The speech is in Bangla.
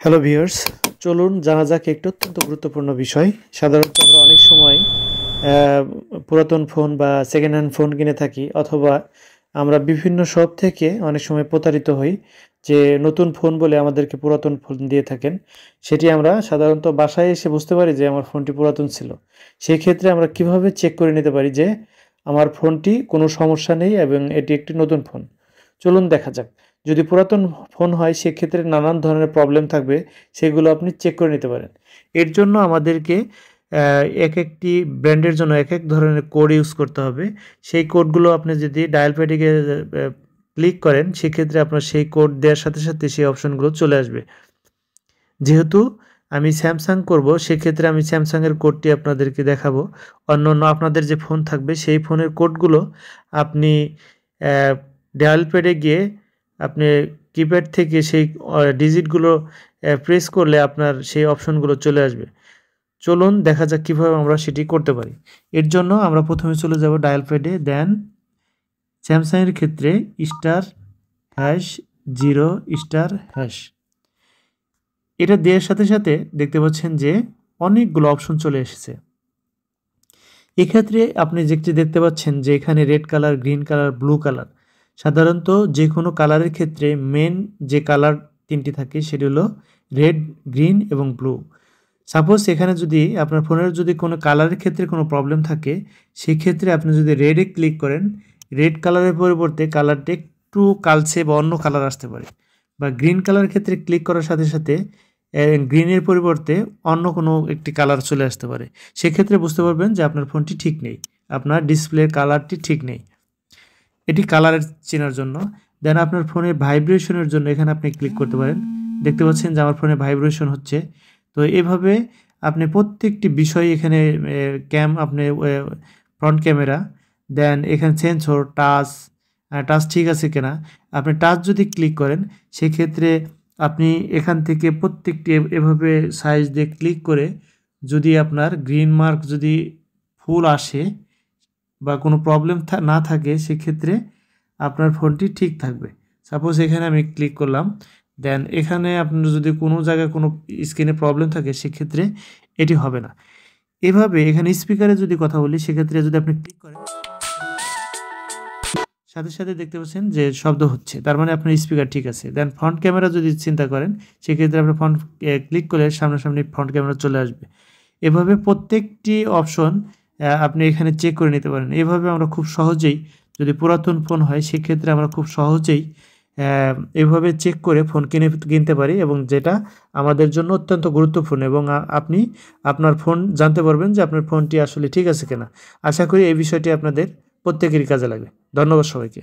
হ্যালো ভিউয়ার্স, চলুন জানা যাক একটি অত্যন্ত গুরুত্বপূর্ণ বিষয়। সাধারণত আমরা অনেক সময় পুরাতন ফোন বা সেকেন্ড হ্যান্ড ফোন কিনে থাকি, অথবা আমরা বিভিন্ন শপ থেকে অনেক সময় প্রতারিত হই যে নতুন ফোন বলে আমাদেরকে পুরাতন ফোন দিয়ে থাকেন। সেটি আমরা সাধারণত বাসায় এসে বুঝতে পারি যে আমার ফোনটি পুরাতন ছিল। সেই ক্ষেত্রে আমরা কিভাবে চেক করে নিতে পারি যে আমার ফোনটি কোনো সমস্যা নেই এবং এটি একটি নতুন ফোন? চলুন দেখা যাক। যদি পুরাতন ফোন হয় সেক্ষেত্রে নানান ধরনের প্রবলেম থাকবে, সেগুলো আপনি চেক করে নিতে পারেন। এর জন্য আমাদেরকে এক একটি ব্র্যান্ডের জন্য এক এক ধরনের কোড ইউজ করতে হবে। সেই কোডগুলো আপনি যদি ডায়াল প্যাডে গিয়ে ক্লিক করেন, সেক্ষেত্রে আপনার সেই কোড দেওয়ার সাথে সাথে সেই অপশনগুলো চলে আসবে। যেহেতু আমি স্যামসাং করব, সেক্ষেত্রে আমি স্যামসাংয়ের কোডটি আপনাদেরকে দেখাবো। অন্যান্য আপনাদের যে ফোন থাকবে সেই ফোনের কোডগুলো আপনি ডায়াল প্যাডে গিয়ে আপনি কিপ্যাড থেকে সেই ডিজিটগুলো প্রেস করলে আপনার সেই অপশনগুলো চলে আসবে। চলুন দেখা যাক কীভাবে আমরা সেটি করতে পারি। এর জন্য আমরা প্রথমে চলে যাব ডায়াল প্যাডে, দেন স্যামসাংয়ের ক্ষেত্রে *0*# এটা দেওয়ার সাথে সাথে দেখতে পাচ্ছেন যে অনেকগুলো অপশন চলে এসেছে। এক্ষেত্রে আপনি যেটি দেখতে পাচ্ছেন যে এখানে red colour, green colour, blue colour. সাধারণত যে কোনো কালারের ক্ষেত্রে মেন যে কালার তিনটি থাকে সেটি হলো রেড, গ্রিন এবং ব্লু। সাপোজ এখানে যদি আপনার ফোনের যদি কোনো কালারের ক্ষেত্রে কোনো প্রবলেম থাকে, সেক্ষেত্রে আপনি যদি রেডে ক্লিক করেন, রেড কালারের পরিবর্তে কালারটা একটু কালচে বা অন্য কালার আসতে পারে। বা গ্রিন কালারের ক্ষেত্রে ক্লিক করার সাথে সাথে গ্রিনের পরিবর্তে অন্য কোনো একটি কালার চলে আসতে পারে। সেক্ষেত্রে বুঝতে পারবেন যে আপনার ফোনটি ঠিক নেই, আপনার ডিসপ্লের কালারটি ঠিক নেই। এটি কালারের চেনার জন্য। দেন আপনার ফোনের ভাইব্রেশনের জন্য এখানে আপনি ক্লিক করতে পারেন। দেখতে পাচ্ছেন যে আমার ফোনে ভাইব্রেশন হচ্ছে। তো এভাবে আপনি প্রত্যেকটি বিষয় এখানে আপনি ফ্রন্ট ক্যামেরা, দেন এখানে সেন্সর, টাচ ঠিক আছে কিনা। আপনি টাচ যদি ক্লিক করেন, সেক্ষেত্রে আপনি এখান থেকে প্রত্যেকটি এভাবে সাইজ দিয়ে ক্লিক করে যদি আপনার গ্রিন মার্ক যদি ফুল আসে বা কোনো প্রবলেম না থাকে, সেক্ষেত্রে আপনার ফোনটি ঠিক থাকবে। সাপোজ এখানে আমি ক্লিক করলাম, দেন এখানে আপনার যদি কোনো জায়গায় কোনো স্ক্রিনে প্রবলেম থাকে, সেক্ষেত্রে এটি হবে না। এভাবে এখানে স্পিকারে যদি কথা বলি, সেক্ষেত্রে যদি আপনি ক্লিক করেন, সাথে সাথে দেখতে পাচ্ছেন যে শব্দ হচ্ছে, তার মানে আপনার স্পিকার ঠিক আছে। দেন ফ্রন্ট ক্যামেরা যদি চিন্তা করেন, সেক্ষেত্রে আপনার ফ্রন্ট ক্লিক করলে সামনাসামনি ফ্রন্ট ক্যামেরা চলে আসবে। এভাবে প্রত্যেকটি অপশন আপনি এখানে চেক করে নিতে পারেন। এভাবে আমরা খুব সহজেই, যদি পুরাতন ফোন হয় সেক্ষেত্রে আমরা খুব সহজেই এভাবে চেক করে ফোন কিনতে পারি, এবং যেটা আমাদের জন্য অত্যন্ত গুরুত্বপূর্ণ, এবং আপনি আপনার ফোন জানতে পারবেন যে আপনার ফোনটি আসলে ঠিক আছে কিনা। আশা করি এই বিষয়টি আপনাদের প্রত্যেকেরই কাজে লাগবে। ধন্যবাদ সবাইকে।